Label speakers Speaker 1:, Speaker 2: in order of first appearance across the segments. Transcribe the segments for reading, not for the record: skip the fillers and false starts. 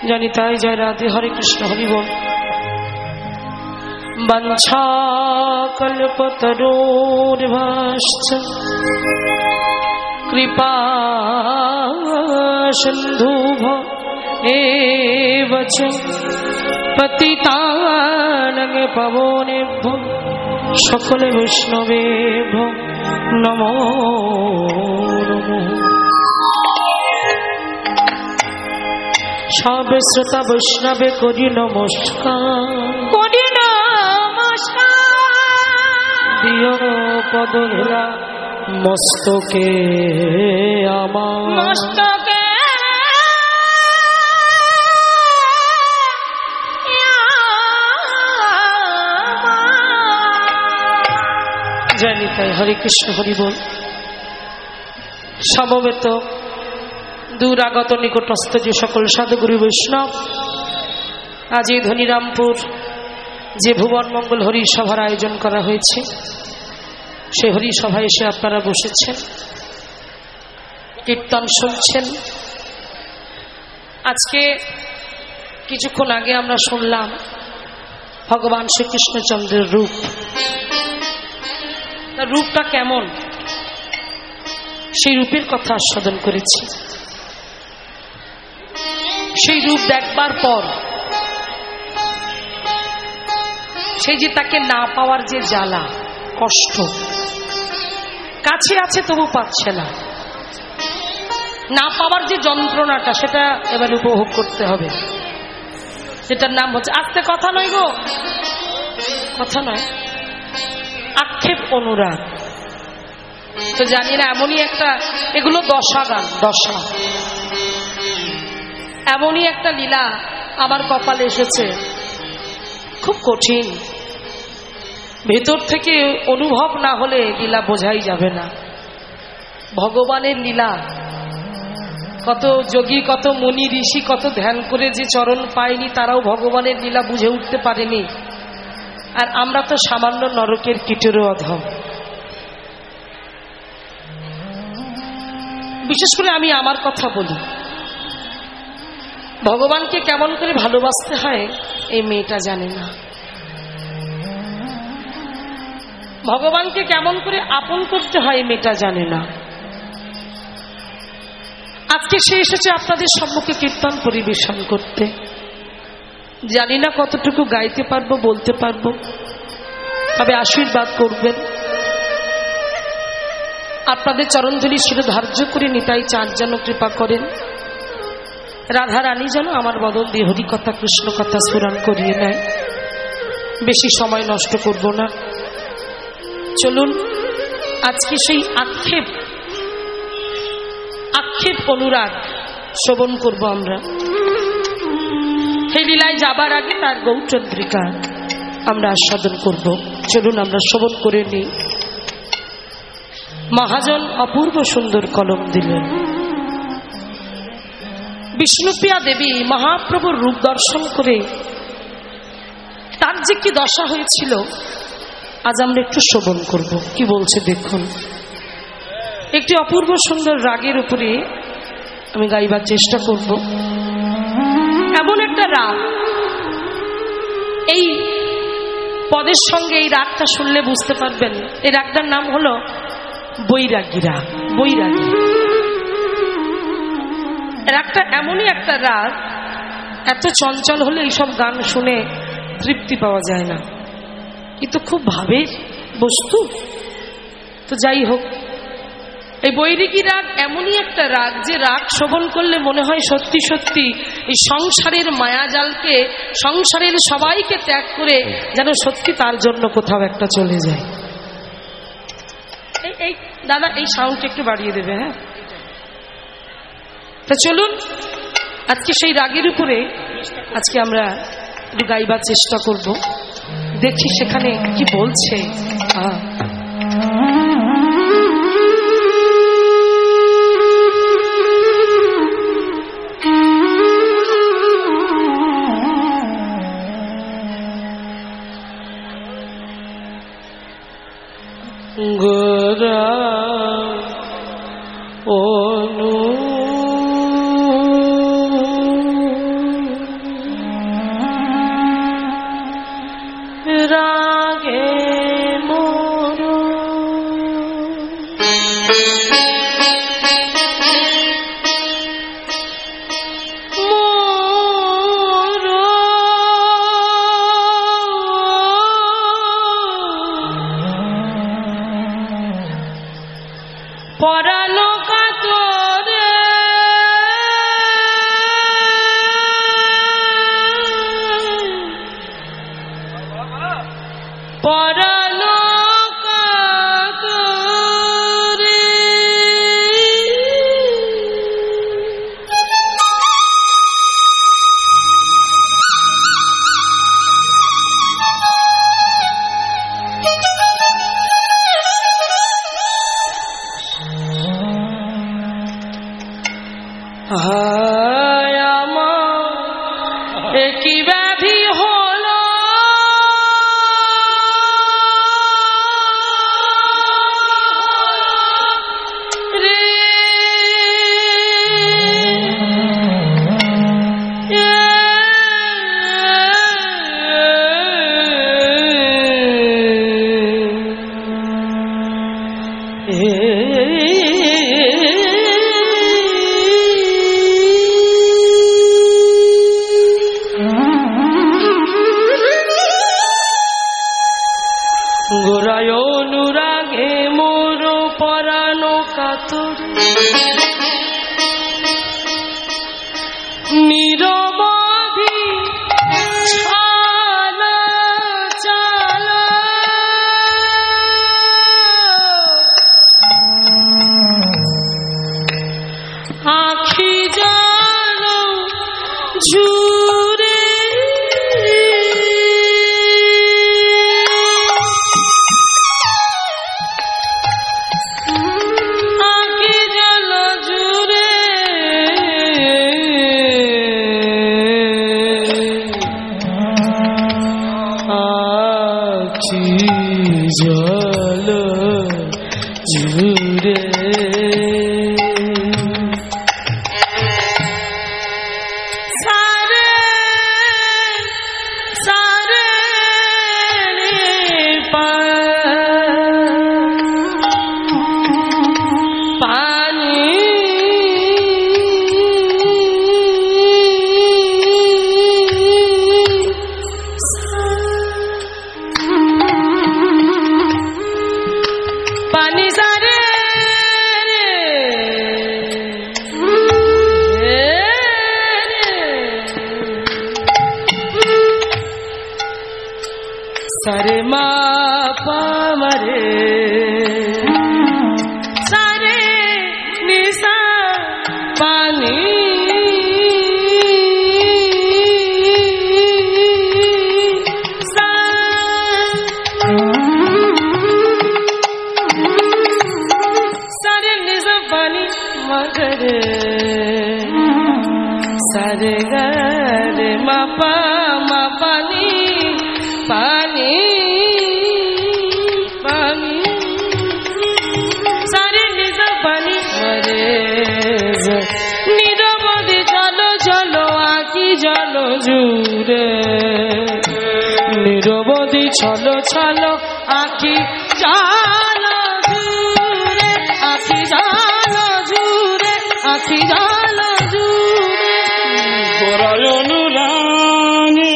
Speaker 1: জানি তাই। জয় রাধে, হরে কৃষ্ণ, হরি বল। বাঞ্ছা কল্পতরুর্ভশ্চ কৃপা সিন্ধুভ এব চ পতিতানাং পাবনেভ্যো সকল বৈষ্ণবেভ্যো নমো নমঃ। সব শ্রোতা বৈষ্ণবে করি নমস্কার, করি নমস্কার। দিও পদধূলা মস্তকে আমার, মস্তকে জানি তাই। হরে কৃষ্ণ, হরি বল। সমবেত দূর আগত নিকটস্থ যে সকল সাধুগুরু বৈষ্ণব, আজ এই ধনিরামপুর যে ভুবন মঙ্গল হরি সভার আয়োজন করা হয়েছে, সে হরি সভায় এসে আপনারা বসেছেন, কীর্তন শুনছেন। আজকে কিছুক্ষণ আগে আমরা শুনলাম ভগবান শ্রীকৃষ্ণচন্দ্রের রূপ। তার রূপটা কেমন, সেই রূপের কথা আস্বাদন করেছি। সেই রূপ দেখবার পর সেই যে তাকে না পাওয়ার যে জ্বালা, কষ্ট, কাছে আছে তবু পাচ্ছে না, না পাওয়ার যে যন্ত্রণাটা, সেটা এবার উপভোগ করতে হবে। যেটার নাম হচ্ছে, আস্তে কথা নয় গো, কথা নয়, আক্ষেপ অনুরাগ। তো জানি না, এমনই একটা, এগুলো দশা গান, দশা, এমনই একটা লীলা আমার কপালে এসেছে, খুব কঠিন। ভেতর থেকে অনুভব না হলে লীলা বোঝাই যাবে না। ভগবানের লীলা, কত যোগী, কত মুনি ঋষি, কত ধ্যান করে যে চরণ পায়নি, তারাও ভগবানের লীলা বুঝে উঠতে পারেনি। আর আমরা তো সামান্য নরকের কীটেরও অধম। বিশেষ করে আমি আমার কথা বলি, ভগবানকে কেমন করে ভালোবাসতে হয় এই মেয়েটা জানে না। ভগবানকে কেমন করে আপন করতে হয় এই মেয়েটা জানে না। আজকে সে এসেছে আপনাদের সম্মুখে কীর্তন পরিবেশন করতে। জানি না কতটুকু গাইতে পারবো, বলতে পারবো, তবে আশীর্বাদ করবেন। আপনাদের চরণধূলি শুধু ধার্য করে নিতাই চাঁদ যেন কৃপা করেন, রাধা রানী যেন আমার বদল দিয়ে হরি কথা, কৃষ্ণ কথা স্মরণ করিয়ে নেয়। বেশি সময় নষ্ট করব না, চলুন আজকে সেই আক্ষেপ অনুরাগ শ্রবণ করব আমরা। সেই লীলায় যাবার আগে তার গৌচন্দ্রিকা আমরা আস্বাদন করব। চলুন আমরা শ্রবণ করে নিই। মহাজন অপূর্ব সুন্দর কলম দিলেন। বিষ্ণুপ্রিয়া দেবী মহাপ্রভুর রূপ দর্শন করে তার যে কি দশা হয়েছিল, আজ আমরা একটু শ্রবণ করব। কি বলছে দেখুন। একটি অপূর্ব সুন্দর রাগের উপরে আমি গাইবার চেষ্টা করব। এমন একটা রাগ, এই পদের সঙ্গে এই রাগটা শুনলে বুঝতে পারবেন। এই রাগটার নাম হলো বৈরাগী রাগ। বৈরাগী রাগটা এমনই একটা রাগ, এত চঞ্চল হলে এইসব গান শুনে তৃপ্তি পাওয়া যায় না, কিন্তু খুব ভাবের বস্তু। তো যাই হোক, এই বৈরাগী রাগ এমনই একটা রাগ, যে রাগ শ্রবণ করলে মনে হয় সত্যি সত্যি এই সংসারের মায়াজালকে, সংসারের সবাইকে ত্যাগ করে যেন সত্যি তার জন্য কোথাও একটা চলে যায়। এই দাদা, এই সাউন্ডটা একটু বাড়িয়ে দেবে। হ্যাঁ, তা চলুন আজকে সেই রাগের উপরে আজকে আমরা একটু গাইবার চেষ্টা করব। দেখি সেখানে কি বলছে। গোরা অনু একই ব্যাধি হলো রে গোরায় অনুরাগে মোর পরাণ কাতরে নিরবধি চালা চালা আখি জল ঝুরে জল ঝুরে সারে সারে পানি পানি সারে সারে মা পামরে সারে নিসা পানি সারে গরে মা পানি পানি পানি সারে নিজ পানি মরে নিরবধি চলো চলো আকি জল জুড়ে নিরবধি চলো চলো আকি জল জুড়ে আকি জল জুড়ে আকি জল জুড়ে গোরায় অনুরাগে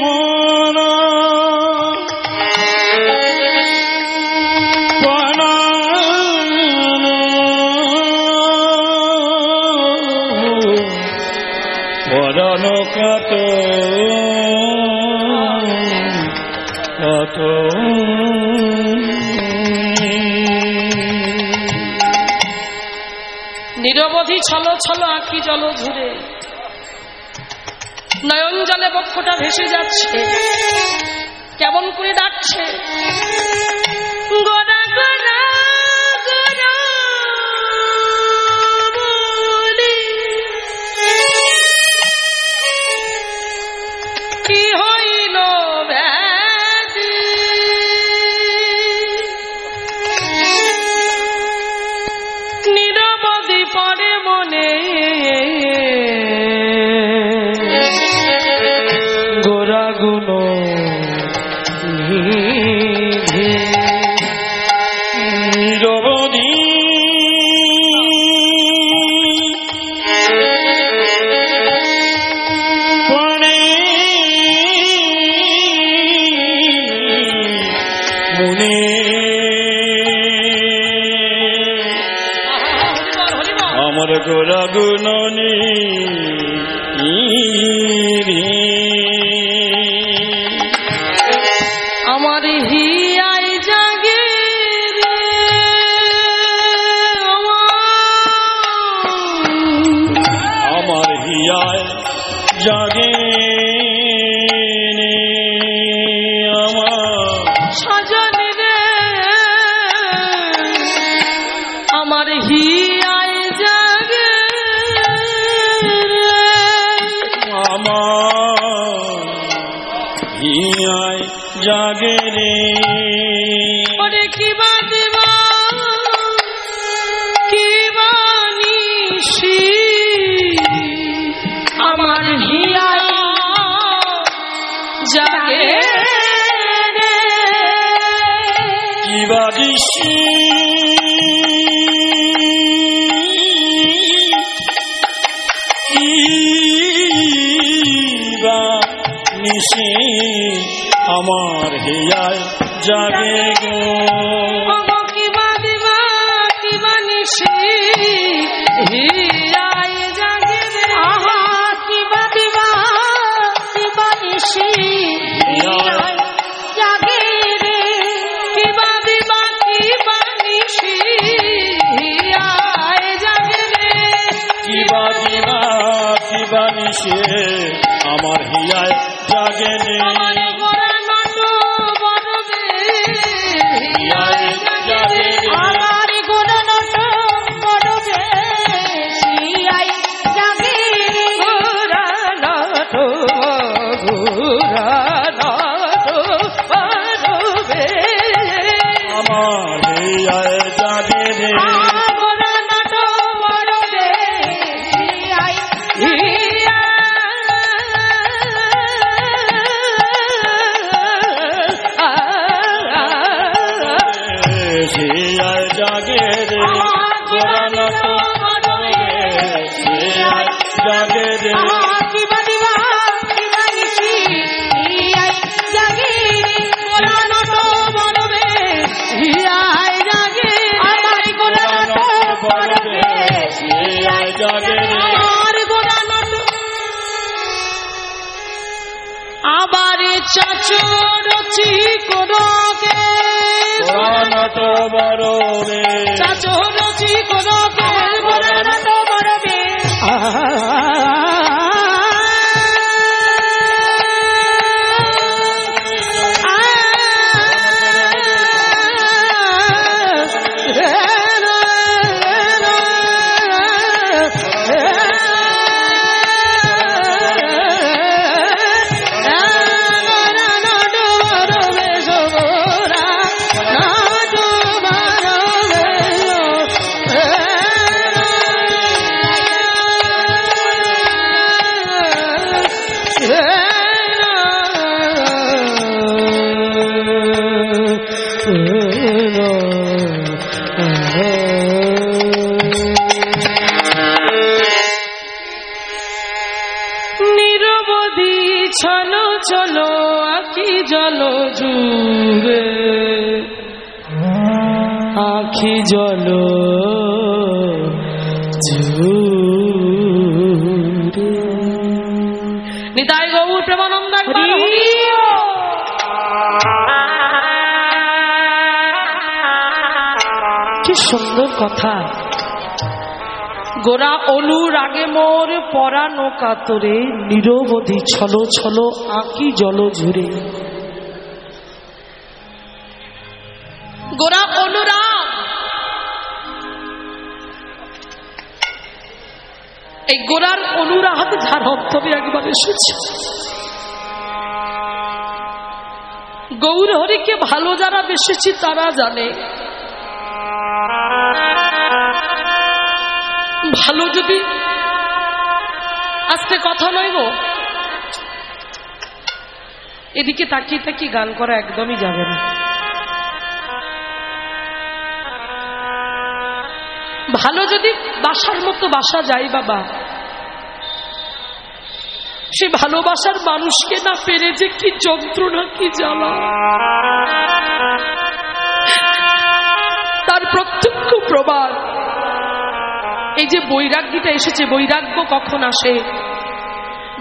Speaker 1: মোর পরাণ কত কত নিরবধি ছলো ছলো আঁখি জল ঝরে নয়ন জলে বক্ষটা ভেসে যাচ্ছে কেমন করে ডাকছে গোরা গোরা গোরা বলি কি হইল ব্যাধি নিরবধি পড়ে মনে গোরা গুণ নিরবধি পড়ে মনে আমার গোরা গুণনি আমার হিয়াই জাগে রে আমার হিয়াই জাগে আমার সাজন রে আমার হিয়াই জাগে রে
Speaker 2: জাগে রে
Speaker 1: ওরে কিবা দিবা কিবা নিশি আমার হিয়া জাগে রে
Speaker 2: কিবা দিশি নিশি আমার হিয়ায় জাগে গো
Speaker 1: কিবা দিবা কিবা নিশি হিয়ায় জাগে রে আহা কিবা দিবা কিবা নিশি হিয়ায় জাগে রে কিবা দিবা কিবা নিশি হিয়ায় জাগে রে
Speaker 2: কিবা দিবা কিবা নিশি আমার হিয়ায় জাগে রে
Speaker 1: আমার গোরা নট বড়বে হিয়ায় জাগে রে আমার গোরা নট বড়বে হিয়ায় জাগে রে গোরা নট বড়বে
Speaker 2: আমার হিয়ায় জাগে রে
Speaker 1: গোরা নট বড়বে হিয়ায়
Speaker 2: হিয়ায় জাগে রে গোরানো তো হিয়ায় জাগে রে
Speaker 1: কিবা দিবা কিবা নিশি হিয়ায় জাগে রে গোরানো তো বড়বে হিয়ায় জাগে আমার গোরানো তো বড়বে
Speaker 2: হিয়ায় জাগে রে
Speaker 1: আমার গোরানো তো আবার চাচরচি কোরকে
Speaker 2: গোরানো তো বড় রে
Speaker 1: চাচরচি কোরকে গোরানো তো বড়বে নিরবধি ছলো চলো আখি জল জুড়ে আখি জল জুড়ে নিতাই গৌর প্রেমানন্দ কি সুন্দর কথা গোরা অনুরাগে মোর পরানো কাতরে নিরবধি ছলো ছলো আঁকি জল ঝুরে গোরা অনুরাগ এই গোরার অনুরাগ যার অন্তরে একবার এসেছে গৌর হরিকে ভালো যারা বেসেছি তারা জানে ভালো যদি আজকে কথা নয় গো এদিকে তাকিয়ে তাকিয়ে গান করা একদমই যাবে না ভালো যদি বাসার মতো বাসা যায় বাবা সে ভালোবাসার মানুষকে না পেরে যে কি যন্ত্রণা কি জ্বালা তার প্রত্যক্ষ প্রমাণ এই যে বৈরাগ্যটা এসেছে বৈরাগ্য কখন আসে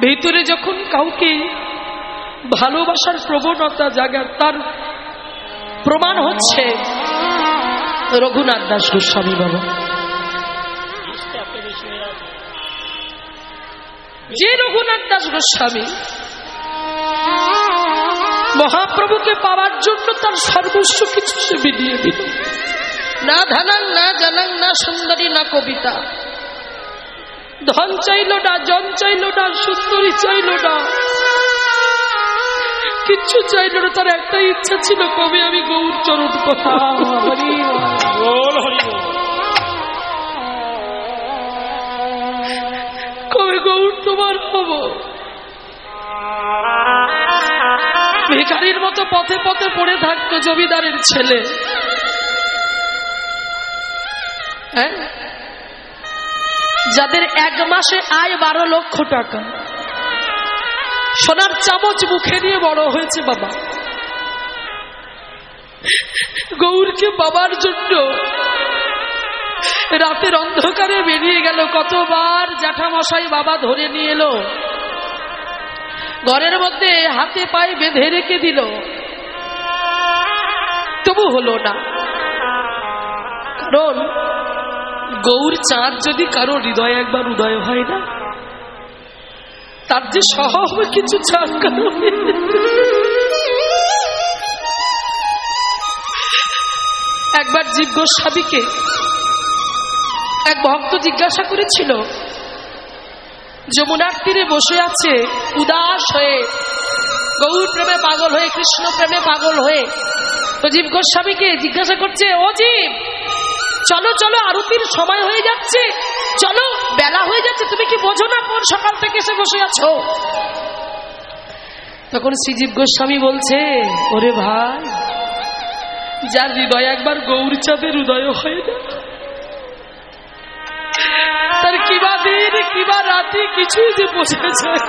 Speaker 1: ভেতরে যখন কাউকে ভালোবাসার প্রবণতা জাগে তার প্রমাণ হচ্ছে রঘুনাথ দাস গোস্বামী বাবা যে রঘুনাথ দাস গোস্বামী মহাপ্রভুকে পাওয়ার জন্য তার সর্বস্ব কিছু সে বিলিয়ে দিল না ধানাং না জানাং না সুন্দরী না কবিতা ধন চাইল না জন চাইল না সুন্দরী চাইল না কিচ্ছু চাইল না, তার একটাই ইচ্ছা ছিল কবে আমি গৌর চরণ কথা কবে গৌর তোমার হব। ভিখারির মতো পথে পথে পড়ে থাকতো জমিদারের ছেলে। হ্যাঁ, যাদের এক মাসে আয় 12 লক্ষ টাকা, সোনার চামচ মুখে নিয়ে বড় হয়েছে বাবা। গৌরকে বাবার জন্য রাতের অন্ধকারে বেরিয়ে গেল। কতবার জ্যাঠামশাই বাবা ধরে নিয়ে এলো, ঘরের মধ্যে হাতে পায়ে বেঁধে রেখে দিল, তবু হলো না। কারণ গৌর চাঁদ যদি কারো হৃদয়ে একবার উদয় হয় না, তার যে সহব কিছু চাঁদ কারো। একবার জিজ্ঞাসাবিকে এক ভক্ত জিজ্ঞাসা করেছিল, যমুনার তীরে বসে আছে উদাস হয়ে, গৌর প্রেমে পাগল হয়ে, কৃষ্ণ প্রেমে পাগল হয়ে। তো জীব গোস্বামীকে জিজ্ঞাসা করছে, ও জীব, চলো চলো, আরতির সময় হয়ে যাচ্ছে, চলো, বেলা হয়ে যাচ্ছে, তুমি কি বোঝো না কোন সকাল থেকে এসে বসে আছো? তখন শ্রীজীব গোস্বামী বলছে, ওরে ভাই, যার হৃদয় একবার গৌর চাঁদের উদয় হয় না, তার কিবা দিন কিবা রাতে কিছুই যে বসে যায়,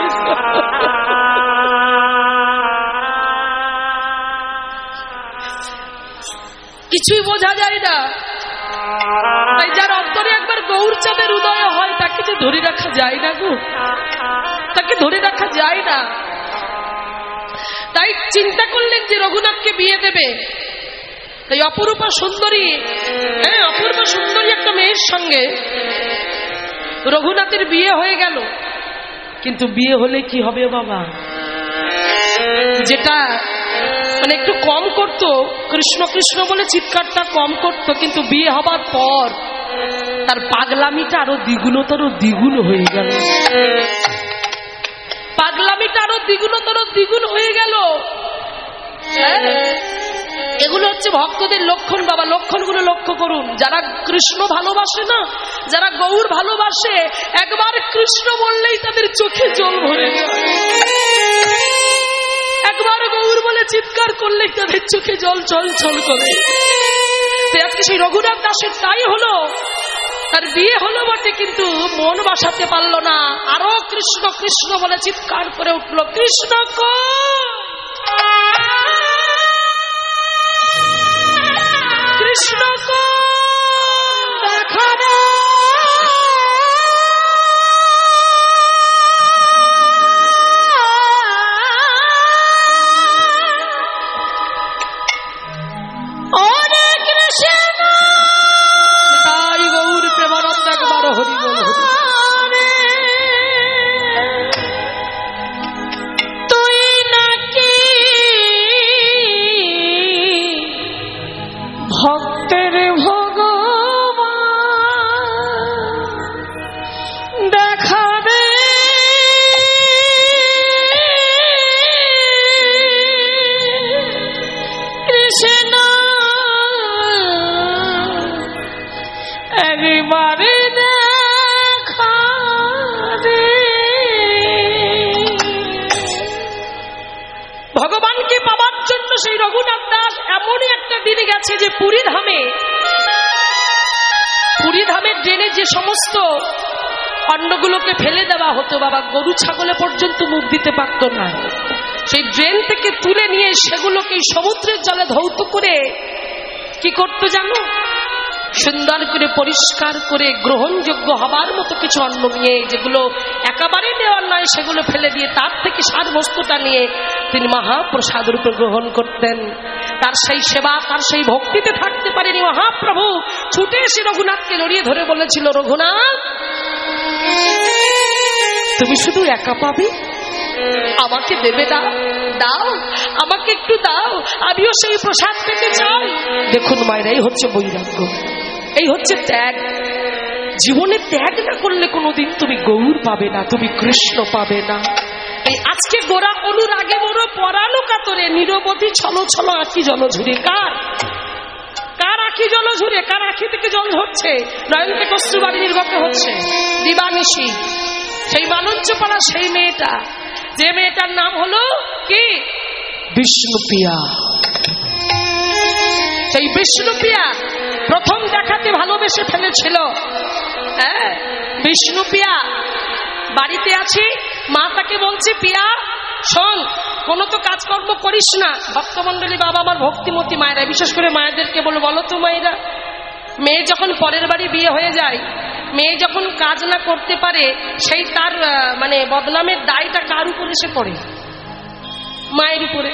Speaker 1: কিছুই বোঝা যায় না। তাই যার অন্তরে একবার গৌর চাঁদের উদয় হয়, তাকে যে ধরে রাখা যায় না গো, তাকে ধরে রাখা যায় না। তাই চিন্তা করলেন যে রঘুনাথকে বিয়ে দেবে। তাই অপরূপা সুন্দরী, হ্যাঁ, অপূর্ব সুন্দরী একটা মেয়ের সঙ্গে রঘুনাথের বিয়ে হয়ে গেল। কিন্তু বিয়ে হলে কি হবে বাবা, যেটা মানে একটু কম করত, কৃষ্ণ কৃষ্ণ বলে চিৎকারটা কম করত, কিন্তু বিয়ে হবার পর তার পাগলামিটা আরো দ্বিগুণতর দ্বিগুণ হয়ে গেল। পাগলামিটা আরো দ্বিগুণতর দ্বিগুণ হয়ে গেল। এগুলো হচ্ছে ভক্তদের লক্ষণ বাবা। লক্ষণগুলো লক্ষ্য করুন। যারা কৃষ্ণ ভালোবাসে না, যারা গৌর ভালোবাসে, একবার কৃষ্ণ বললেই তাদের চোখে জল ভরে যায়, একবার গৌর বলে চিৎকার করলেই তাদের চোখে জল চলচল করে। আজকে সেই রঘুনাথ দাসের তাই হলো, তার বিয়ে হলো বটে, কিন্তু মন বাসাতে পারল না, আরো কৃষ্ণ কৃষ্ণ বলে চিৎকার করে উঠল, কৃষ্ণ কৃষ্ণ দেখা দে, ওরে কৃষ্ণ। তাই গৌর প্রেমানন্দ একবার হরি বল, তুই নাকি ভক্তের ভগবান, দেখা দে কৃষ্ণ, একবারে দেখা দে। ভগবানকে পাবার জন্য সেই রঘুনাথ দাস এমনই একটা দিনে গেছে যে পুরী ধামের ড্রেনে যে সমস্ত অন্নগুলোকে ফেলে দেওয়া হতো বাবা, গরু ছাগলে পর্যন্ত মুখ দিতে পারত না, সেই ড্রেন থেকে তুলে নিয়ে সেগুলোকে সমুদ্রের জলে ধৌত করে কি করতো জানো, সুন্দর করে পরিষ্কার করে গ্রহণযোগ্য হবার মতো কিছু অন্ন নিয়ে, যেগুলো একেবারে নেওয়ার নয় সেগুলো ফেলে দিয়ে তার থেকে সার বস্তুটা নিয়ে তিনি মহাপ্রসাদ রূপে গ্রহণ করতেন। তার সেই সেবা, তার সেই ভক্তিতে থাকতে পারেনি মহাপ্রভু ছুটে এসে রঘুনাথকে জড়িয়ে ধরে বলেছিল, রঘুনাথ, তুমি শুধু একা পাবে, আমাকে দেবে না, দাও, আমাকে একটু দাও, আমিও সেই প্রসাদ পেতে চাই। দেখুন মায়েরা, এই হচ্ছে বৈরাগ্য, এই হচ্ছে ত্যাগ। জীবনে ত্যাগ না করলে কোনোদিন তুমি গৌর পাবে না, তুমি কৃষ্ণ পাবে না। এই আজকে গোরা অনুর আগে বড় পরানো কাতরে নিরবধি ছলো ছলো আঁখি জল ঝুরে। কার কার আঁখি জল ঝুরে? কার আঁখি থেকে জল ঝরছে? নয়ন থেকে অশ্রুবাণী নির্গত হচ্ছে দিবানিশি। সেই মালঞ্চপাড়া সেই মেয়েটা, যে মেয়েটার নাম হলো কি? বিষ্ণুপ্রিয়া। সেই বিষ্ণুপ্রিয়া প্রথম দেখাতে ভালোবেসে ফেলেছিল। হ্যাঁ, বিষ্ণুপ্রিয়া বাড়িতে আছি, মা তাকে বলছে, পিয়া শোন, কোনো তো কাজকর্ম করিস না। ভক্তমন্ডলী বাবা আমার ভক্তিমতী মায়েরা, বিশেষ করে মায়েদেরকে বলো, বলো তো মায়েরা, মেয়ে যখন পরের বাড়ি বিয়ে হয়ে যায়, মেয়ে যখন কাজ না করতে পারে, সেই তার মানে বদনামের দায়টা কার উপরে এসে পড়ে? মায়ের উপরে।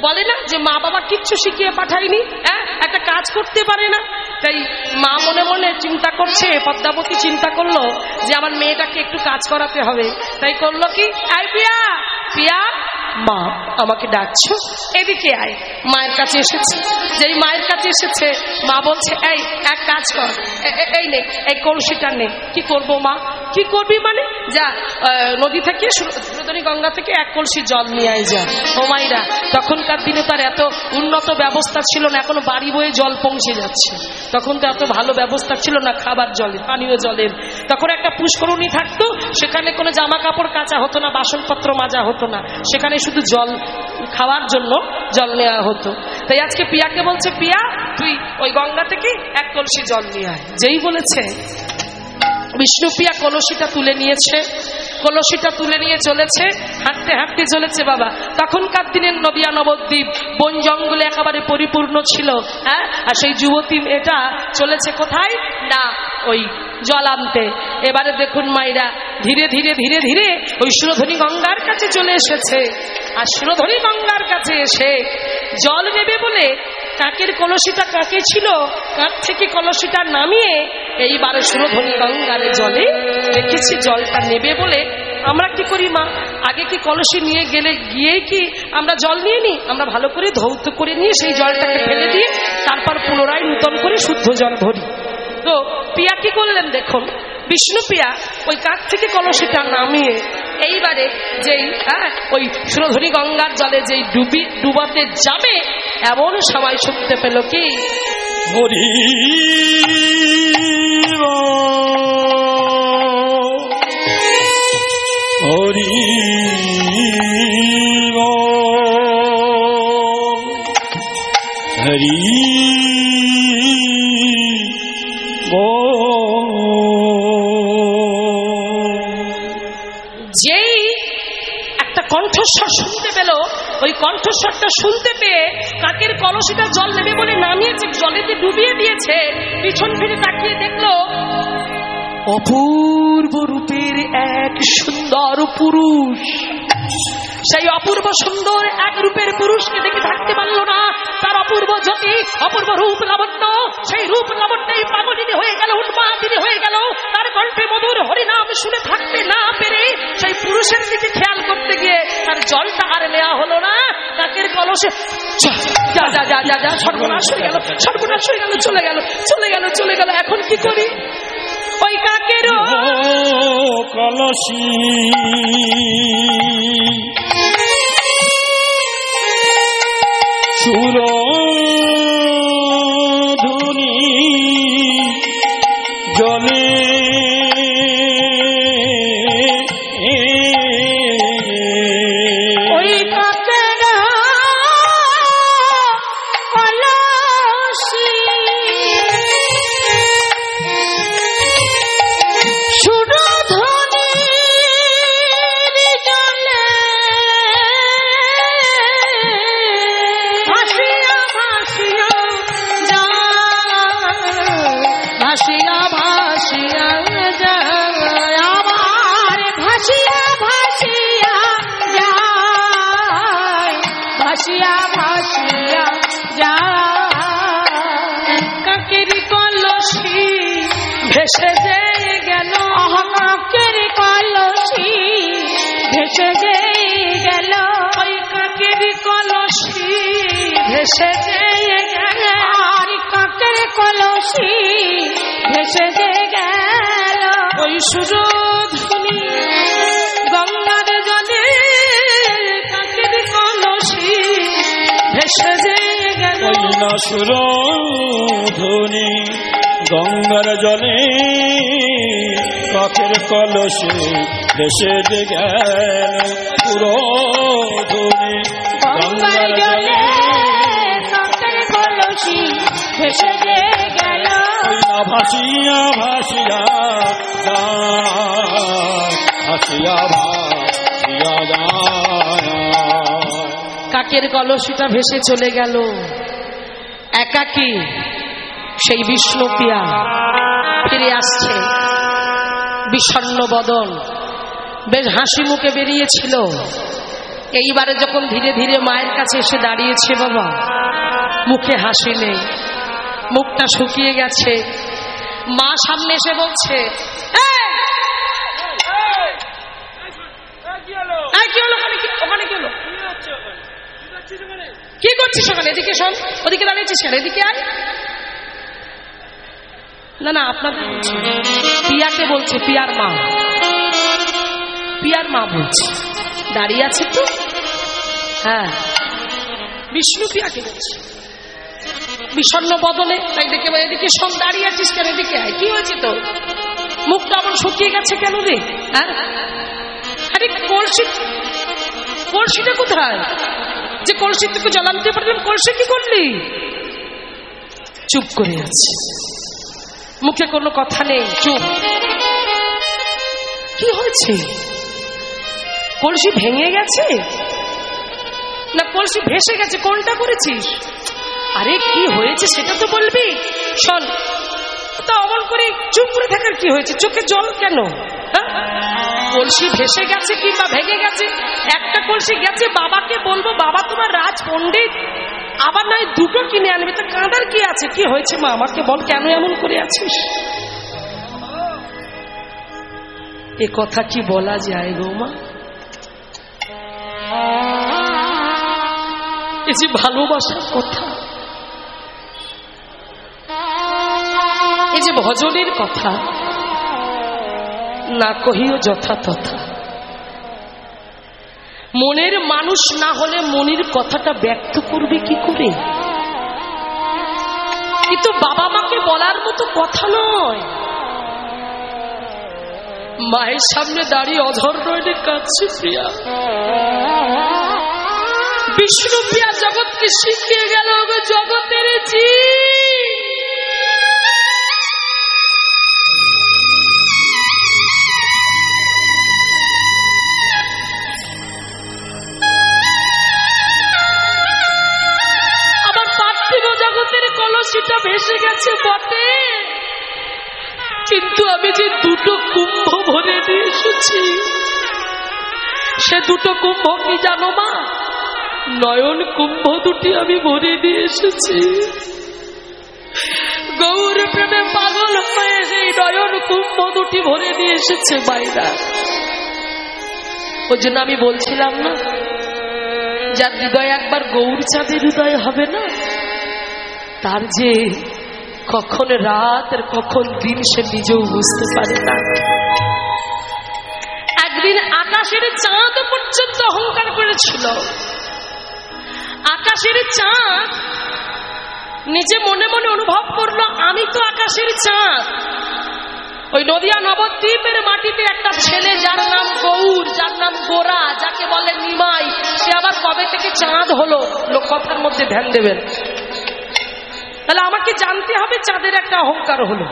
Speaker 1: বলে না যে মা বাবা কিচ্ছু শিখিয়ে পাঠায়নি, হ্যাঁ, একটা কাজ করতে পারে না। তাই মা মনে মনে চিন্তা করছে, পদ্মাবতী চিন্তা করলো যে আমার মেয়েটাকে একটু কাজ করাতে হবে। তাই করলো কি, আয় পিয়া, পিয়া মা আমাকে ডাকছো, এদিকে আয়। মায়ের কাছে এসেছে। যেই মায়ের কাছে এসেছে, মা বলছে, এই এক কাজ কর, এই নে, এই কলসিটা নে। কি করব মা? কি করবি মানে? যা নদী থেকে, সুরধনী গঙ্গা থেকে এক কলসি জল নিয়ে আয় যা। ও মাইরা, তখনকার দিনে তার এত উন্নত ব্যবস্থা ছিল না, এখনো বাড়ি বয়ে জল পৌঁছে যাচ্ছে। তখন তো এত ভালো ব্যবস্থা ছিল না খাবার জলের, পানীয় জলের। তখন একটা পুষ্করণী থাকতো, সেখানে কোনো জামা কাপড় কাচা হতো না, বাসনপত্র মাজা হতো না, সেখানে শুধু জল খাওয়ার জন্য জল নেওয়া হতো। তাই আজকে পিয়াকে বলছে, পিয়া তুই ওই গঙ্গা থেকে এক কলসি জল নিয়ে আয়। যেই বলেছে, বিষ্ণুপ্রিয়া কলসিটা তুলে নিয়েছে, কলসিটা তুলে নিয়ে চলেছে, হাঁটতে হাঁটতে চলেছে বাবা। তখনকার দিনের নদিয়া নবদ্বীপ বন জঙ্গলে একেবারে পরিপূর্ণ ছিল, হ্যাঁ। আর সেই যুবতী এটা চলেছে কোথায় না, ওই জল আনতে। এবারে দেখুন মায়েরা, ধীরে ধীরে ধীরে ধীরে ওই সুরধনী গঙ্গার কাছে চলে এসেছে। আর সুরধনী গঙ্গার কাছে এসে জল নেবে বলে কাকের কলসিটা কাকে ছিল, কাক থেকে কলসিটা নামিয়ে এইবারে সুরধনী গঙ্গার জলে রেখেছি। জলটা নেবে বলে আমরা কি করি মা, আগে কি কলসি নিয়ে গিয়ে কি আমরা জল নিয়ে নিই? আমরা ভালো করে ধৌত করে নিয়ে সেই জলটাকে ফেলে দিয়ে তারপর পুনরায় নূতন করে শুদ্ধ জল ভরি। তো পিয়া কি করলেন দেখুন, বিষ্ণুপ্রিয়া ওই কাক থেকে কলসিটা নামিয়ে এইবারে যেই ওই সুরধনী গঙ্গার জলে যেই ডুবাতে যাবে, এমন সময় শুনতে পেল কি,
Speaker 2: হরি হরি হরি
Speaker 1: যেই একটা কণ্ঠস্বর শুনতে পেল, ওই কণ্ঠস্বরটা শুনতে পেয়ে কাকের কলসিটা জল নেবে বলে নামিয়েছে, জলেতে ডুবিয়ে দিয়েছে। পিছন ফিরে তাকিয়ে দেখলো অপূর্ব রূপের এক সুন্দর পুরুষ। সেই অপূর্ব সুন্দর এক রূপের পুরুষকে দেখে থাকতে পারল না। তার অপূর্ব জ্যোতি, অপূর্ব রূপ লাবণ্য, সেই রূপ লাবণ্যে পাগলিনী হয়ে গেল, উন্মাদিনী হয়ে গেল। তার কণ্ঠে মধুর হরিনাম শুনে থাকতে না পেরে সেই পুরুষের দিকে খেয়াল করতে গিয়ে তার জলটা আর নেওয়া হলো না। কাকের কলসে যা যা যা যা যা, সর্বনাশ হয়ে গেল, সর্বনাশ হয়ে গেল, চলে গেল চলে গেল চলে গেল। এখন কি করি? ওই কাকের
Speaker 2: কলসি সুরধুনী জলে
Speaker 1: ওই কাকের কলসি সুরধুনীর জলে ভাসিয়া ভাসিয়া যায়, ভাসিয়া ভাসিয়া যায়, আমার ভাসিয়া ভাসিয়া যায়, ভাসিয়া ভাসিয়া যায়। কাকের কলসি ভেসে যে গেল, কাকের কলসি ভেসে যে গেল, ওই কাকের কলসি ভেসে যে গেল, আর কাকের কলসি ভেসে যে গেল। ওই সুরধুনী গঙ্গার জলে
Speaker 2: না সুর ধ্বনি গঙ্গার জলে কাকের কলসে ভেসে গেল পুরো ধ্বনি
Speaker 3: গঙ্গার জলে কাকের কলসি ভেসে গেল।
Speaker 2: ভাসিয়া ভাসিয়া ভাসিয়া ভাসিয়া
Speaker 1: কাকের কলসিটা ভেসে চলে গেল। একাকী সেই বিষ্ণুপ্রিয়া ফিরে আসছে, বিষণ্ণ বদন, বেশ হাসি মুখে বেরিয়েছিল। এইবারে যখন ধীরে ধীরে মায়ের কাছে এসে দাঁড়িয়েছে, বাবা মুখে হাসি নেই, মুখটা শুকিয়ে গেছে। মা সামনে এসে বলছে, কি করছিস ওখানে? এদিকে শোন, ওদিকে দাঁড়িয়েছিস কেন? এদিকে আয়। না না, আপনার পিয়াকে বলছে, পিয়ার মা, পিয়ার মা বলছে, দাঁড়িয়ে আছে তো। হ্যাঁ, বিষ্ণু পিয়াকে বলছে বিষণ্ণ বদনে। তাই দেখে এদিকে শোন, দাঁড়িয়ে আছিস কেন? এদিকে আয়, কি হয়েছে তো? মুখটা আমার শুকিয়ে গেছে কেন রে? হ্যাঁ, আরে কলসিটা কোথায়? যে কলসি থেকে জল আনতে পারলাম, কলসি কি করলি? চুপ করে আছে, মুখে কোনো কথা নেই, চুপ। কি হয়েছে? কলসি ভেঙে গেছে না কলসি ভেসে গেছে? কোনটা করেছিস? আরে কি হয়েছে সেটা তো বলবি। শোন, তা অমন করে চুপ করে থাকার কি হয়েছে? চোখে জল কেন? কলসি ভেসে গেছে কিংবা ভেঙে গেছে, একটা কলসি গেছে, বাবাকে বলবো, বাবা তোমার রাজ পণ্ডিত, আবার নয় দুটো কিনে আনবে, তা কাঁদার কি আছে? কি হয়েছে মা আমাকে বল, কেন এমন করে আছিস? এ কথা কি বলা যায় গো মা? এই যে ভালোবাসার কথা, এই যে ভজনের কথা, না কহিও যথা তথা। মনের মানুষ না হলে মনের কথাটা ব্যক্ত করবে কি করে? কিন্তু বাবা মাকে বলার মতো কথা নয়। মায়ের সামনে দাঁড়িয়ে অধর নয়নে কাঁদছে প্রিয়া। বিষ্ণু প্রিয়া জগৎকে শিখিয়ে গেল, জগতের আমার পার্থিব জগতের কলসিটা ভেসে গেছে বটে, কিন্তু আমি যে দুটো কুম্ভ ভরে নিয়ে এসেছি, সে দুটো কুম্ভ কি জানো মা? নয়ন কুম্ভ দুটি আমি ভরে নিয়ে এসেছি। গৌর প্রেমে পাগল হয়ে সেই নয়ন কুম্ভ দুটি ভরে নিয়ে এসেছে মাইরা। ওই জন্য আমি বলছিলাম না, যার হৃদয় একবার গৌর চাঁদের হৃদয় হবে না, তার যে কখন রাত আর কখন দিন সে নিজেও বুঝতে পারে না। একদিন আকাশের চাঁদ পর্যন্ত অহংকার করেছিল। আকাশের চাঁদ নিজে মনে মনে অনুভব করলো, আমি তো আকাশের চাঁদ। ওই নদিয়া নবদ্বীপের মাটিতে একটা ছেলে যার নাম গৌর, যার নাম গোরা, যাকে বলে নিমাই, সে আবার কবে থেকে চাঁদ হলো? লোক কথার মধ্যে ধ্যান দেবেন। তাহলে আমাকে জানতে হবে চাঁদের একটা অহংকার হলো।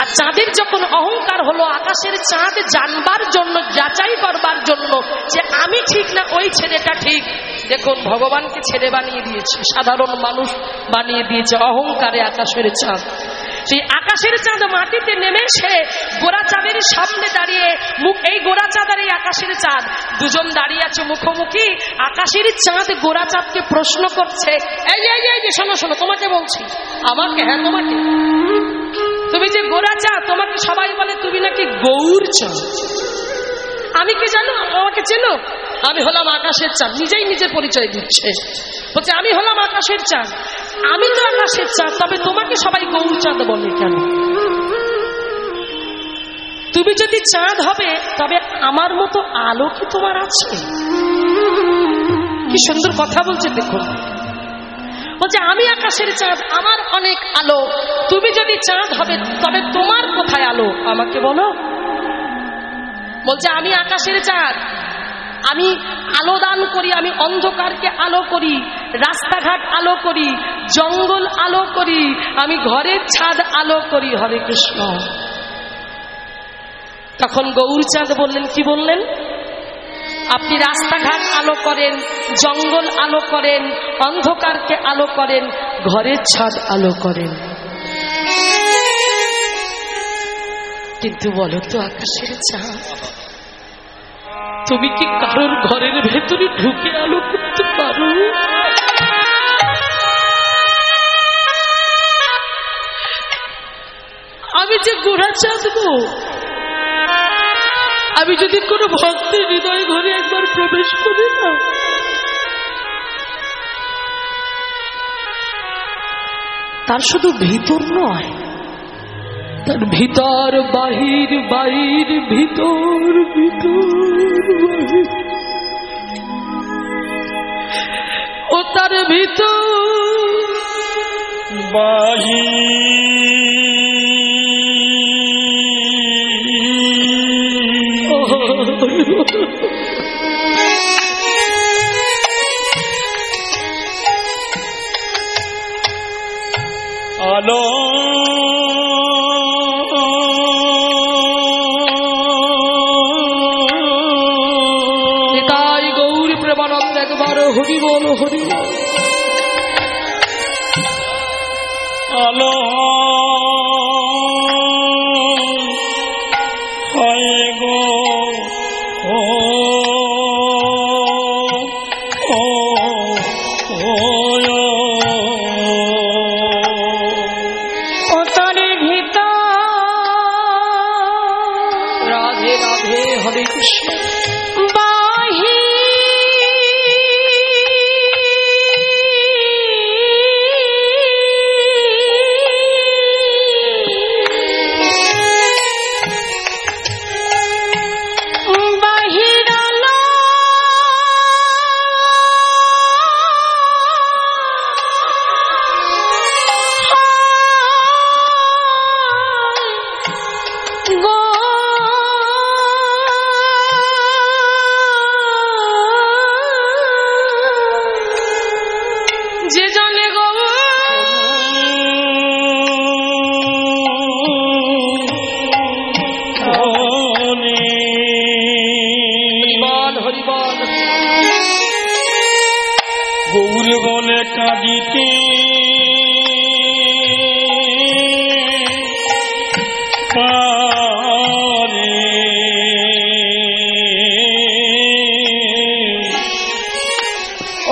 Speaker 1: আর চাঁদের যখন অহংকার হলো, আকাশের চাঁদ জানবার জন্য, যাচাই করবার জন্য যে আমি ঠিক না ওই ছেলেটা ঠিক। দেখুন, ভগবানকে ছেলে বানিয়ে দিয়েছে, সাধারণ মানুষ বানিয়ে দিয়েছে অহংকারে আকাশের চাঁদ। সেই আকাশের চাঁদ মাটিতে নেমে এসে গোরা চাঁদের সামনে দাঁড়িয়ে, এই গোরা চাঁদ আর এই আকাশের চাঁদ দুজন দাঁড়িয়ে আছে মুখোমুখি। আকাশের চাঁদ গোরা চাঁদকে প্রশ্ন করছে, এই যে শোনো শোনো, তোমাকে বলছি। আমাকে? হ্যাঁ তোমাকে। তুমি যে গোরা চাঁদ, তোমাকে সবাই বলে তুমি নাকি গৌর চাঁদ। আমি কি জানো? আমাকে চেনো? আমি হলাম আকাশের চাঁদ। নিজেই নিজের পরিচয় দিচ্ছে, বলছে আমি হলাম আকাশের চাঁদ। আমি তো আকাশের চাঁদ, তবে তোমাকে সবাই গৌর চাঁদ বলে কেন? তুমি যদি চাঁদ হবে, তবে আমার মতো আলো কি তোমার আছে? কি সুন্দর কথা বলছে দেখুন। বলছে আমি আকাশের চাঁদ, আমার অনেক আলো, তুমি যদি চাঁদ হবে তবে তোমার কোথায় আলো আমাকে বলো। বলছে আমি আকাশের চাঁদ, আমি আলো দান করি, আমি অন্ধকারকে আলো করি, রাস্তাঘাট আলো করি, জঙ্গল আলো করি, আমি ঘরের ছাদ আলো করি। হরে কৃষ্ণ। তখন গৌরচাঁদ বললেন, কি বললেন? আপনি রাস্তাঘাট আলো করেন, জঙ্গল আলো করেন, অন্ধকারকে আলো করেন, ঘরের ছাদ আলো করেন, কিন্তু বলো তো আকাশের চাঁদ, তুমি কি কারোর ঘরের ভেতরে ঢুকে আলো করতে পারো? আমি যে গোড়া চাঁদ গো, আমি যদি কোনো ভক্তের হৃদয় ঘরে একবার প্রবেশ করি না, তার শুধু ভিতর নয়, তার ভিতর বাহির, বাহির ভিতর, ভিতর বাহির, ও তার ভিতর
Speaker 2: আলো
Speaker 1: নিতাই গৌর প্রেমানন্দ একবার হরি বল, হরি বল।
Speaker 2: আলো হয় গো ও ও ও
Speaker 3: ও তোর ভিতর
Speaker 1: রাধে রাধে, হরে কৃষ্ণ।
Speaker 3: বাহি বাহিরালো গো
Speaker 1: যে জলে গো বল, হরি বল।
Speaker 2: গৌর বলে কাঁদিতে পারে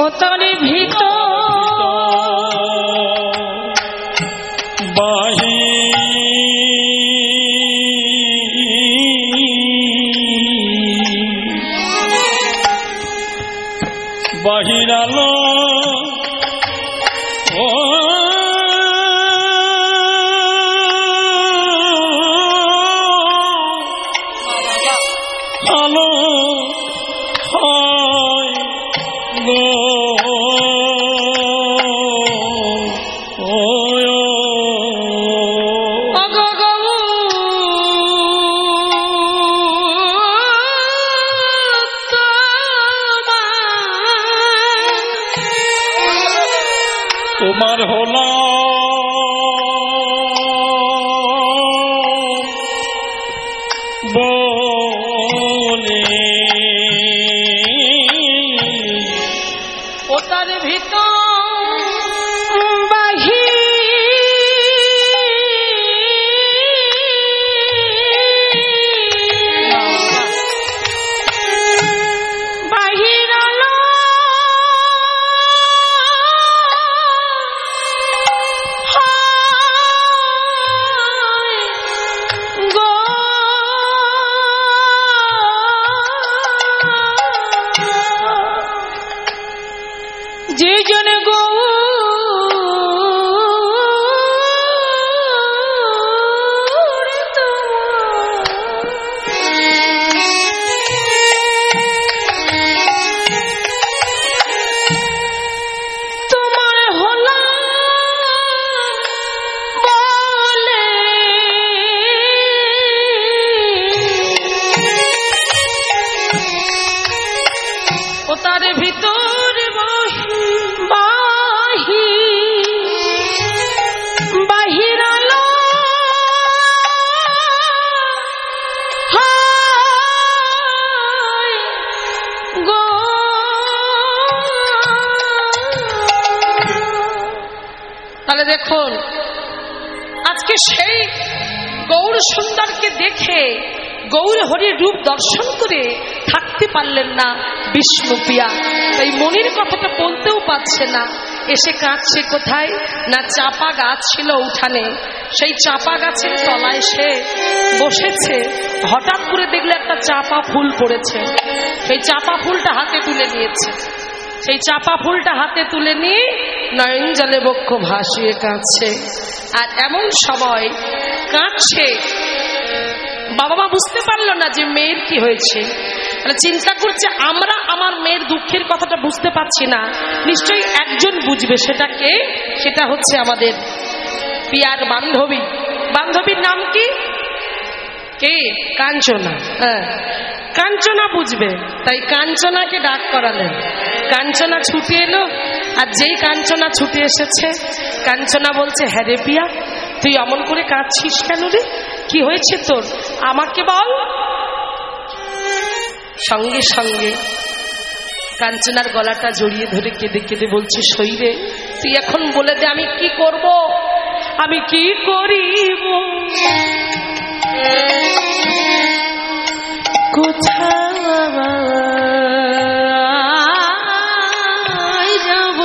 Speaker 3: ও তোর ভিতর
Speaker 2: বাহি বাহিরালো ও আলো হয় গো ও
Speaker 1: অগো গৌ
Speaker 2: তোমার হলা বলে
Speaker 1: ও তার ভিতর
Speaker 3: বাহি বাহিরালো
Speaker 1: তাহলে দেখুন আজকে সেই গৌর সুন্দরকে দেখে গৌর হরির রূপ দর্শন করে থাকতে পারলেন না বিষ্ণুপ্রিয়া। তাই মনির কথাটা বলতেও পারছে না, এসে কাঁদছে কোথায় না, চাপা গাছ ছিল উঠানে, সেই চাপা গাছের তলায় সে বসেছে। হঠাৎ করে দেখলে একটা চাপা ফুল পড়েছে, সেই চাপা ফুলটা হাতে তুলে নিয়েছে। সেই চাপা ফুলটা হাতে তুলে নিয়ে নয়ন জলে বক্ষ ভাসিয়ে কাঁদছে। আর এমন সময় কাঁদছে, বাবা মা বুঝতে পারলো না যে মেয়ের কি হয়েছে। চিন্তা করছে আমরা আমার মেয়ের দুঃখের কথাটা বুঝতে পারছি না, নিশ্চয়ই একজন বুঝবে। সেটা কে? সেটা হচ্ছে আমাদের পিয়ার বান্ধবী। বান্ধবীর নাম কি? কে? কাঞ্চনা। হ্যাঁ, কাঞ্চনা বুঝবে। তাই কাঞ্চনাকে ডাক করালেন। কাঞ্চনা ছুটে এলো। আর যেই কাঞ্চনা ছুটে এসেছে, কাঞ্চনা বলছে, হ্যাঁ রে পিয়া, তুই অমন করে কাঁদছিস কেন রে? কি হয়েছে তোর? আমাকে বল। সঙ্গে সঙ্গে কাঞ্চনার গলাটা জড়িয়ে ধরে কেঁদে কেঁদে বলছে, সইরে তুই এখন বলে দে আমি কি করব, আমি কি করিব, কোথায় যাব,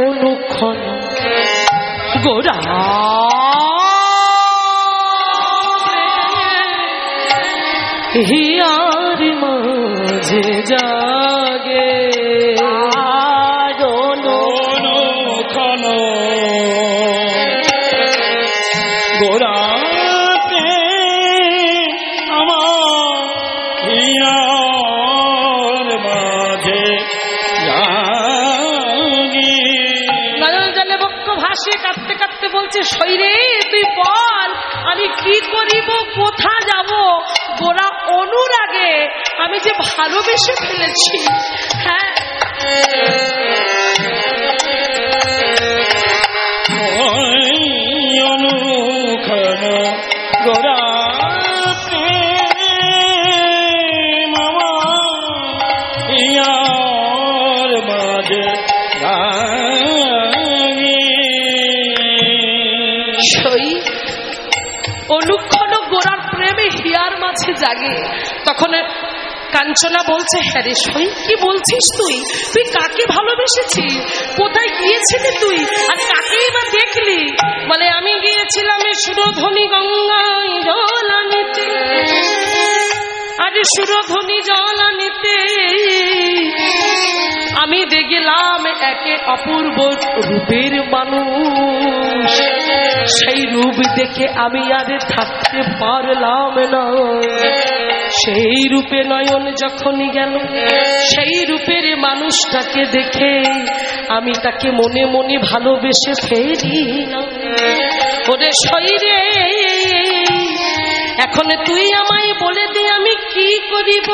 Speaker 1: অনুক্ষণ গোরা হিয়ার মাঝে জাগে,
Speaker 2: অনুক্ষণ গোরাতে আমার হিয়ার মাঝে
Speaker 1: ভাসিয়ে কাঁদতে কাঁদতে বলছে, সইরে তুই বল আমি কি করিব, কোথা যাব, গোরা অনুরাগে আমি যে ভালোবেসে ফেলেছি। হ্যাঁ,
Speaker 2: অনুক্ষণ গোরা
Speaker 1: অনুক্ষণ গোরার প্রেমে হিয়ার মাঝে জাগে। তখন কাঞ্চনা বলছে, হ্যাঁ রে সই, কি বলছিস তুই? তুই কাকে ভালোবেসেছিস? কোথায় গিয়েছিলি তুই? আর কাকেই বা দেখলি? বলে, আমি গিয়েছিলাম সুরধ্বনি গঙ্গায় জল আনিতে, আজ সুরধ্বনি জল আনিতে আমি দেখলাম একে অপূর্ব রূপের মানুষ, সেই রূপ দেখে আমি আর থাকতে পারলাম না। সেই রূপে নয়ন যখন গেল, সেই রূপের মানুষটাকে দেখে আমি তাকে মনে মনে ভালোবেসে ফেলিলাম। ওরে শরীরে এখন তুই আমায় বলে দে আমি কি করিব।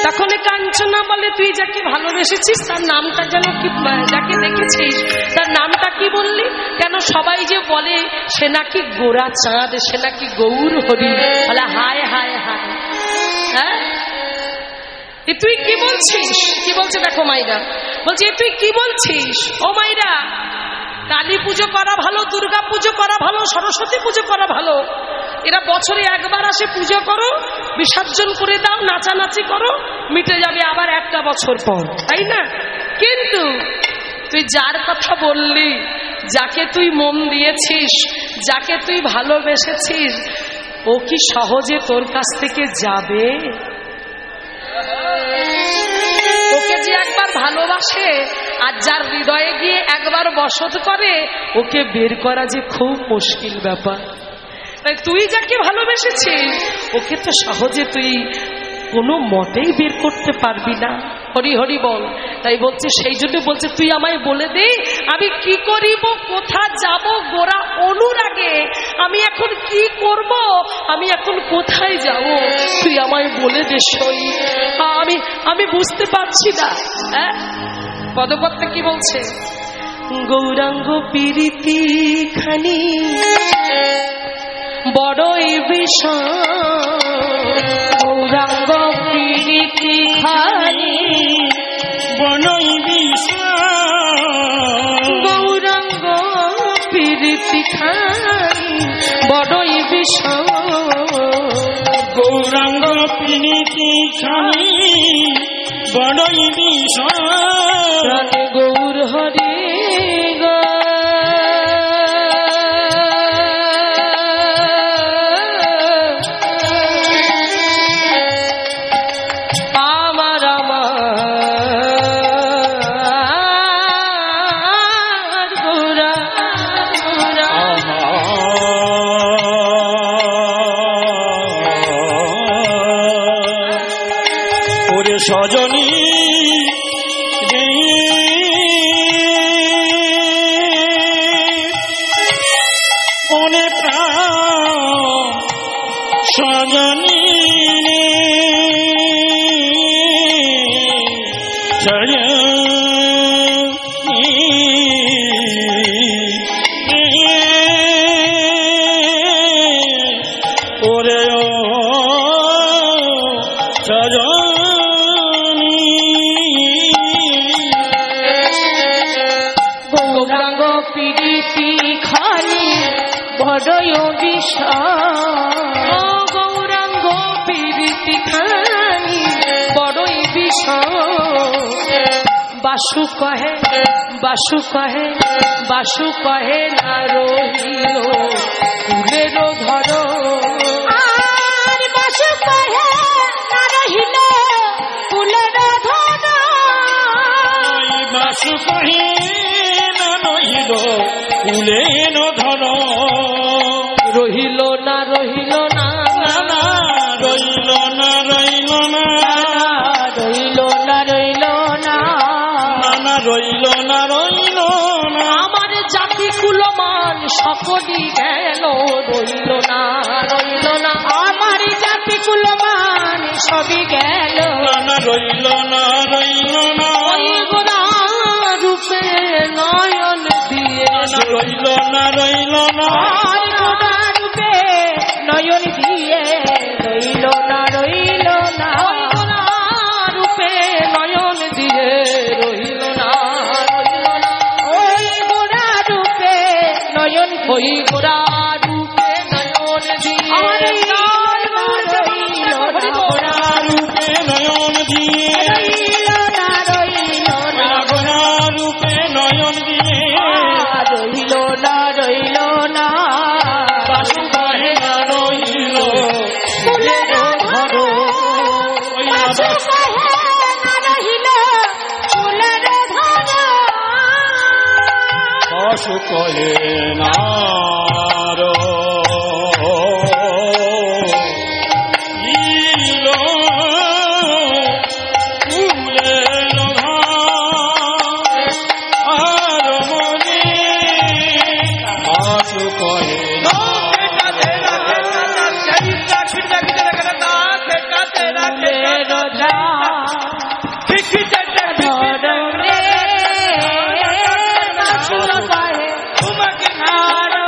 Speaker 1: তখন কাঞ্চনা বলে, তুই যাকে ভালোবেসেছিস তার নামটা যেন কি, যাকে দেখেছিস তার নামটা কি বললি? কেন সবাই যে বলে সে নাকি গোরা চাঁদ, সে নাকি গৌর হরি। বলে, হায় হায় হায়, হ্যাঁ তুই কি বলছিস? কি বলছে দেখো মাইরা, বলছে তুই কি বলছিস? ও মাইরা, কালী পুজো করা ভালো, দুর্গা পুজো করা ভালো, সরস্বতী পুজো করা ভালো, এরা বছরে একবার আসে, পুজো করো, বিসর্জন করে দাও, নাচানাচি করো, মিটে যাবে আবার একটা বছর পর, তাই না? কিন্তু তুই যার কথা বললি, যাকে তুই মন দিয়েছিস, যাকে তুই ভালোবেসেছিস, ও কি সহজে তোর কাছ থেকে যাবে? ওকে যে একবার ভালোবাসে আর যার হৃদয়ে গিয়ে একবার বসত করে, ওকে বের করা যে খুব মুশকিল ব্যাপার। তাই তুই যাকে ভালোবেসেছিস ওকে তো সহজে তুই কোনো মতেই বের করতে পারবি না। হরি হরি বল। তাই বলছে, সেই জন্য বলছে তুই আমায় বলে দে আমি কি করিব, কোথা যাব গোরা অনুরাগে, আমি এখন কি করব, আমি এখন কোথায় যাব, তুই আমায় বলে দে সই। আমি বুঝতে পারছি না। হ্যাঁ, পদকর্তা কি বলছে? গৌরাঙ্গ প্রীতি খানি বড়ই বিষয়,
Speaker 3: গৌরাঙ্গ প্রীতি খানি
Speaker 2: বড়ই বিষয়,
Speaker 1: গৌরাঙ্গ প্রীতি খানি বড়ই বিষয়,
Speaker 2: গৌরাঙ্গ প্রীতি খানি বড়ই বিষয়,
Speaker 1: প্রাণে গৌর হরি
Speaker 2: সজনী রে মনে প্রাণ সজনী ওরে ও সজনী
Speaker 3: গৌরাঙ্গ প্রীতি খানি বড়ই বিষয়,
Speaker 1: গৌরাঙ্গ প্রীতি খানি বড়ই বিষয়, বাসু কহে বাসু কহে বাসু কহে না রহিল ফুলের ধর,
Speaker 3: আর বাসু কহে না রহিল ফুলের ধর,
Speaker 2: বাসু কহে না রহিল ফুলের ধর,
Speaker 1: রহিল না রহিল না
Speaker 2: না রইল না রইল না,
Speaker 3: রইল না রইল না,
Speaker 2: না রইল না রইল না,
Speaker 1: আমার জাতি কুলমান সকলই গেল, রইল না রইল না,
Speaker 3: আমার জাতি কুলমান সবই গেল,
Speaker 2: না রইল না রইল না,
Speaker 1: ওই গোরা রূপে নয়ন দিয়ে,
Speaker 2: না রইল না রইল না,
Speaker 3: আর গোরা রূপে নয়ন দিয়ে, রইল না রইল না,
Speaker 1: ওই গোরা রূপে নয়ন দিয়ে, রইল না রইল না,
Speaker 3: ওই গোরা রূপে নয়ন
Speaker 1: ওই গোরা রূপে নয়ন দিয়ে,
Speaker 3: আমার
Speaker 2: গোরা রূপে নয়ন দিয়ে,
Speaker 3: রইল না রইল না,
Speaker 2: গোরা রূপে নয়ন দিয়ে,
Speaker 3: রইল না রইল না,
Speaker 2: বাসু কহে না রইল
Speaker 3: ফুলের ধর,
Speaker 2: ওই
Speaker 3: বাসু কহে না রহিল ফুলের ধর,
Speaker 2: বাসু কহে না রইল ফুলের ধর, আর মনে বাসু কহে না
Speaker 3: ফুলের ধরে বাসু কহে আর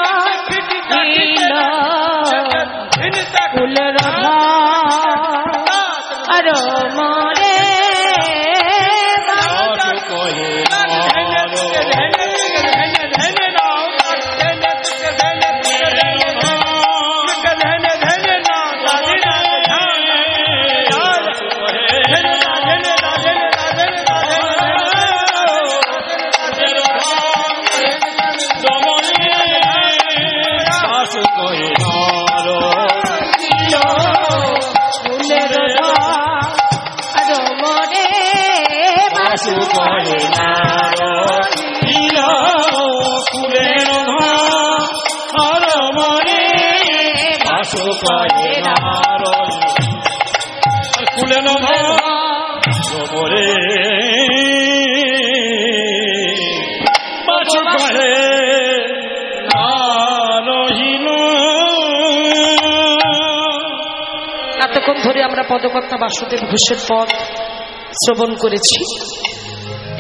Speaker 1: এতক্ষণ ধরে আমরা পদকর্তা বাসুদেব ঘোষের পদ শ্রবণ করেছি।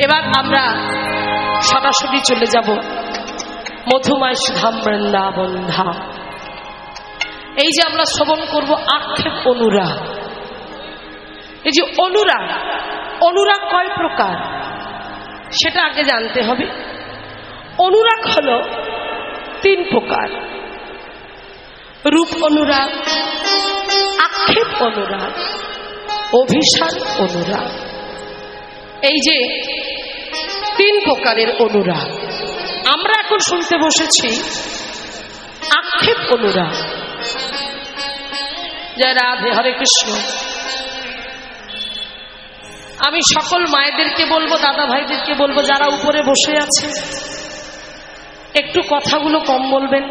Speaker 1: এবার আমরা সরাসরি চলে যাব মধুময় ধাম বৃন্দাবন ধাম। এই যে আমরা শ্রবণ করব আক্ষেপ অনুরাগ। এই যে অনুরাগ, অনুরাগ কয় প্রকার সেটা আগে জানতে হবে। অনুরাগ হলো 3 প্রকার: রূপ অনুরাগ, আক্ষেপ অনুরাগ, অভিসার অনুরাগ। এই যে 3 প্রকারের অনুরাগ আমরা এখন শুনতে বসেছি। আক্ষেপ অনুরাগ। জয় রাধে, হরে কৃষ্ণ। আমি সকল মায়েদেরকে বলবো, দাদা ভাইদেরকে বলবো, যারা উপরে বসে আছে একটু কথাগুলো কম বলবেন।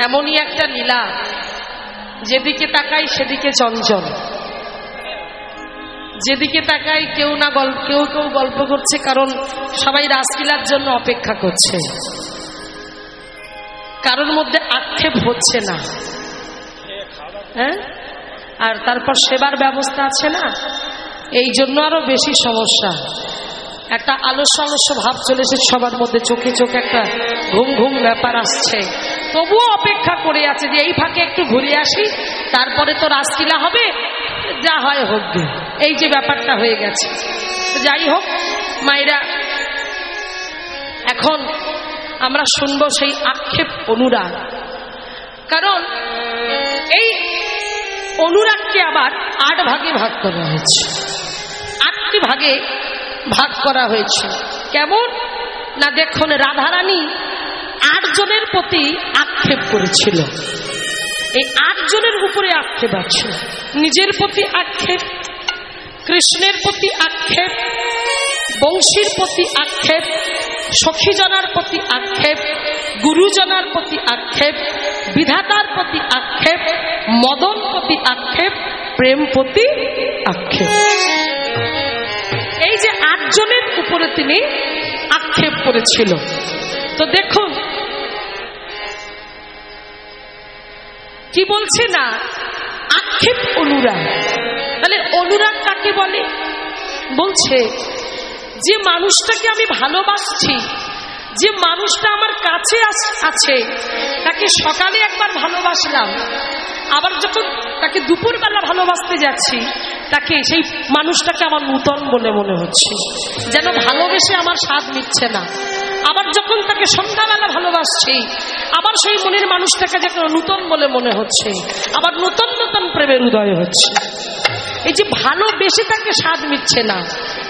Speaker 1: এমনই একটা লীলা, যেদিকে তাকাই সেদিকে চঞ্চল, যেদিকে তাকাই কেউ না কেউ গল্প করছে, কারণ সবাই রাসলীলার জন্য অপেক্ষা করছে। কারোর মধ্যে আক্ষেপ হচ্ছে না, হ্যাঁ। আর তারপর সেবার ব্যবস্থা আছে না, এই জন্য আরো বেশি সমস্যা। একটা আলস্য আলস্য ভাব চলে এসেছে সবার মধ্যে, চোখে চোখে একটা ঘুম ঘুম ব্যাপার আসছে। তবুও অপেক্ষা করে আছে যে এই ফাঁকে একটু ঘুরে আসি, তারপরে তো রাসলীলা হবে, যা হয় হোক। এই যে ব্যাপারটা হয়ে গেছে। যাই হোক মায়েরা, এখন আমরা শুনবো সেই আক্ষেপ অনুরাগ। কারণ এই অনুরাগকে আবার 8 ভাগে ভাগ করা হয়েছে। 8টি ভাগে ভাগ করা হয়েছে। কেমন না, দেখুন, রাধারানী 8 জনের প্রতি আক্ষেপ করেছিল। এই 8 জনের উপরে আক্ষেপ আছে। নিজের প্রতি আক্ষেপ, কৃষ্ণের প্রতি আক্ষেপ, বংশীর প্রতি আক্ষেপ, সখীজনার প্রতি আক্ষেপ, গুরুজনার প্রতি আক্ষেপ, বিধাতার প্রতি আক্ষেপ, মদন প্রতি আক্ষেপ, প্রেম প্রতি আক্ষেপ। এই যে 8 জনের উপরে তিনি আক্ষেপ করেছিল। তো দেখুন কি বলছে না, আক্ষেপ অনুরাগ। তাহলে অনুরাগ কাকে বলে? বলছে যে মানুষটাকে আমি ভালোবাসছি, যে মানুষটা আমার কাছে আছে, তাকে সকালে একবার ভালোবাসলাম, আবার যখন তাকে দুপুরবেলা ভালোবাসতে যাচ্ছি, তাকে সেই মানুষটাকে আমার নূতন বলে মনে হচ্ছে, যেন ভালোবেসে আমার স্বাদ মিটছে না। আবার যখন তাকে সন্ধ্যাবেলা ভালোবাসছি, আবার সেই মনের মানুষটাকে যেন নূতন বলে মনে হচ্ছে, আবার নতুন নতুন প্রেমের উদয় হচ্ছে। এই যে ভালোবেসে তাকে স্বাদ মিটছে না,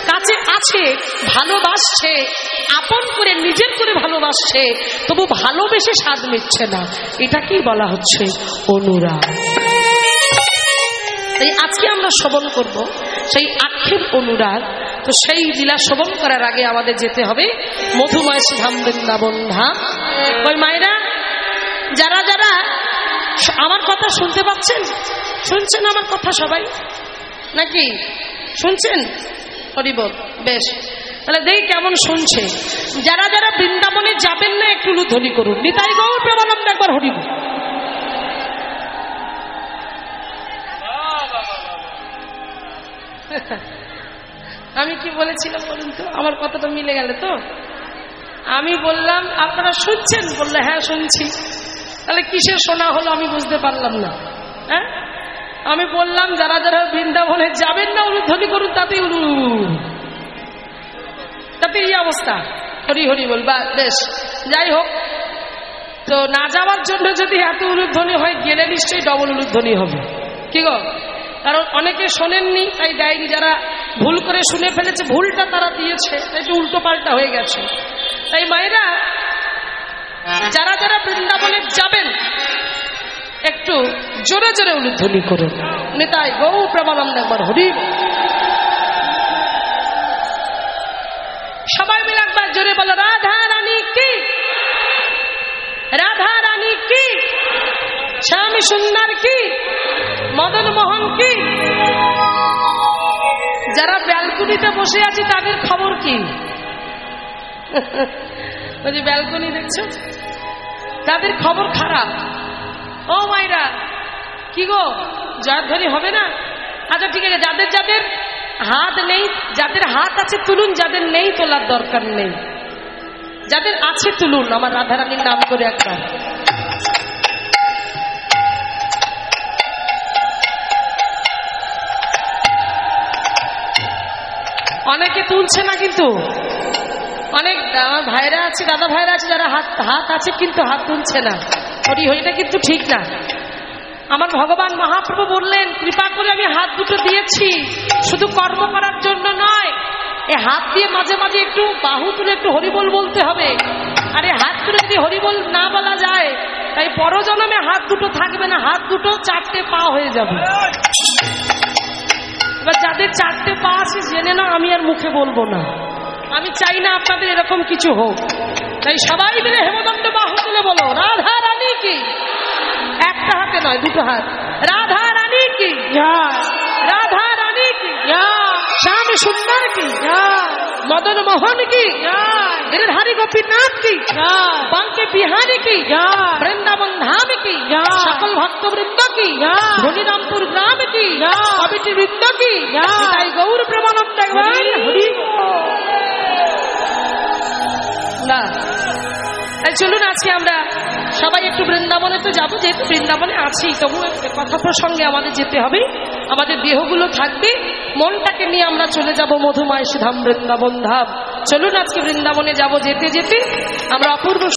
Speaker 1: কাছে আছে, ভালোবাসছে, আপন করে নিজের করে ভালোবাসছে, তবু ভালোবেসে স্বাদ মিটছে না, এটাকেই বলা হচ্ছে অনুরাগ। তাই আজকে আমরা শ্রবণ করব সেই আক্ষেপ অনুরাগ। তো সেই লীলা শ্রবণ করার আগে আমাদের যেতে হবে মধুময় ধাম বৃন্দাবন ধাম। ওই মায়েরা, যারা যারা আমার কথা শুনতে পাচ্ছেন, শুনছেন আমার কথা সবাই নাকি? শুনছেন? হরি বল। বেশ, তাহলে দেখি কেমন শুনছে। যারা যারা বৃন্দাবনে যাবেন না একটু ধ্বনি করুন, নিতাই গৌর প্রেমানন্দ একবার হরি বল। আমি কি বলেছিলাম বলুন তো, আমার কথাটা মিলে গেল তো? আমি বললাম আপনারা শুনছেন, বললে হ্যাঁ শুনছি। তাহলে কিসের শোনা হলো আমি বুঝতে পারলাম না। হ্যাঁ, আমি বললাম যারা যারা বৃন্দাবনে যাবেন না উলুধ্বনি করুন, তাতে এই অবস্থা। হরি হরি বল। বা বেশ, যাই হোক। তো না যাওয়ার জন্য যদি এত উলুধ্বনি হয়, গেলে নিশ্চয়ই ডবল উলুধ্বনি হবে। কি গো? কারণ অনেকে শোনেননি, তাই দেয়নি। যারা ভুল করে শুনে ফেলেছে, ভুলটা তারা দিয়েছে, একটু উল্টো পাল্টা হয়ে গেছে। তাই মায়েরা, যারা যারা বৃন্দাবনে যাবেন একটু জোরে জোরে উলুধ্বনি করুন। নিতাই গৌর প্রেমানন্দ একবার হরি। সবাই মিলে একবার জোরে বলো, রাধা রানী কি, রাধা রানী কি, স্বামী সুন্দর কি, মদন মোহন কি। যারা ব্যালকনিতে বসে আছে তাদের খবর কি? ওই যে ব্যালকনি দেখছো, তাদের খবর খারাপ। ও মাইরা, কি গো জয়ধ্বনি হবে না? আচ্ছা ঠিক আছে, যাদের যাদের হাত নেই, যাদের হাত আছে তুলুন, যাদের নেই তোলার দরকার নেই, যাদের আছে তুলুন আমার রাধারানীর নাম করে একবার। অনেকে তুলছে না, কিন্তু অনেক আমার ভাইরা আছে, দাদা ভাইরা আছে যারা হাত আছে কিন্তু হাত তুলছে না। হরিহরিটা কিন্তু ঠিক না। আমার ভগবান মহাপ্রভু বললেন, কৃপা করে আমি হাত দুটো দিয়েছি শুধু কর্ম করার জন্য নয়, এ হাত দিয়ে মাঝে মাঝে একটু বাহু তুলে একটু হরিবোল বলতে হবে। আর এই হাত তুলে যদি হরিবোল না বলা যায়, তাই পরজন্মে হাত দুটো থাকবে না, হাত দুটো 4টে পা হয়ে যাবে। এবার যাদের 4টে পা আছে জেনে না, আমি আর মুখে বলবো না, আমি চাই না আপনাদের এরকম কিছু হোক। তাই সবাই মিলে হেমদণ্ড বাহু তুলে বলো, রাধা রানী কি। একটা হাতে নয়, দুটো হাত। রাধা রানী কি, রাধা রানী কি, শ্যাম সুন্দর কি, মদন মোহন কি, गिरधारी गोपीनाथ की, बांके बिहारी की, वृंदावन धाम की, सकल भक्त वृंद की, धोनीरामपुर ग्राम की, कमिटी वृंद की, गौर प्रेमानंद না। চলুন আজকে আমরা সবাই একটু বৃন্দাবনে তো যাবো, যেহেতু বৃন্দাবনে আছি, তবু কথা প্রসঙ্গে আমাদের যেতে হবে। আমাদের দেহগুলো থাকবে, মনটাকে নিয়ে আমরা চলে যাব মধুময় ধাম, বৃন্দাবন ধাম। চলুন আজকে বৃন্দাবনে যাব, যেতে যেতে আমরা অপূর্ব